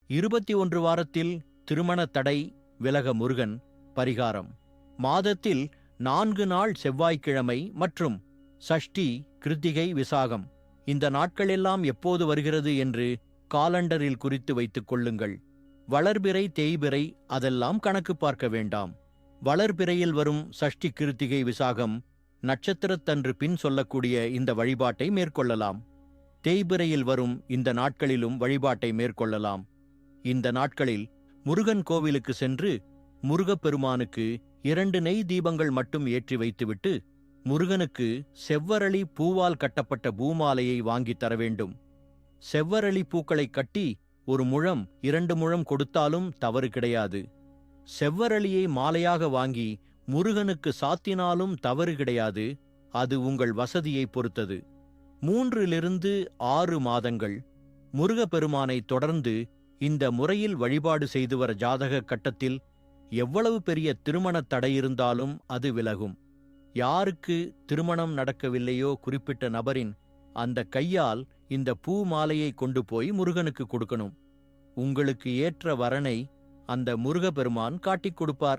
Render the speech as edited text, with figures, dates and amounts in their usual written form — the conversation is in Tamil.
21 வாரத்தில் திருமண தடை விலக முருகன் பரிகாரம். மாதத்தில் 4 நாள் செவ்வாய்க்கிழமை மற்றும் சஷ்டி, கிருத்திகை, விசாகம் இந்த நாட்களெல்லாம் எப்போது வருகிறது என்று காலண்டரில் குறித்து வைத்துக் கொள்ளுங்கள். வளர்பிறை, தேய்பிறை அதெல்லாம் கணக்கு பார்க்க வேண்டாம். வளர்பிறையில் வரும் சஷ்டி, கிருத்திகை, விசாகம் நட்சத்திரத்தன்று பின் சொல்லக்கூடிய இந்த வழிபாட்டை மேற்கொள்ளலாம். தேய்பிறையில் வரும் இந்த நாட்களிலும் வழிபாட்டை மேற்கொள்ளலாம். இந்த நாட்களில் முருகன் கோவிலுக்கு சென்று முருகப்பெருமானுக்கு 2 நெய் தீபங்கள் மட்டும் ஏற்றி வைத்துவிட்டு முருகனுக்கு செவ்வரளி பூவால் கட்டப்பட்ட பூமாலையை வாங்கித் தர வேண்டும். செவ்வரளி பூக்களை கட்டி 1 முழம் 2 முழம் கொடுத்தாலும் தவறு கிடையாது. செவ்வரளியை மாலையாக வாங்கி முருகனுக்கு சாத்தினாலும் தவறு கிடையாது. அது உங்கள் வசதியை பொறுத்தது. 3 to 6 மாதங்கள் முருகப்பெருமானை தொடர்ந்து இந்த முறையில் வழிபாடு செய்து வர ஜாதக கட்டத்தில் எவ்வளவு பெரிய திருமணத் தடையிருந்தாலும் அது விலகும். யாருக்கு திருமணம் நடக்கவில்லையோ குறிப்பிட்ட நபரின் அந்த கையால் இந்த பூ மாலையை கொண்டு போய் முருகனுக்கு கொடுக்கணும். உங்களுக்கு ஏற்ற வரனை அந்த முருகப்பெருமான் காட்டிக் கொடுப்பார்.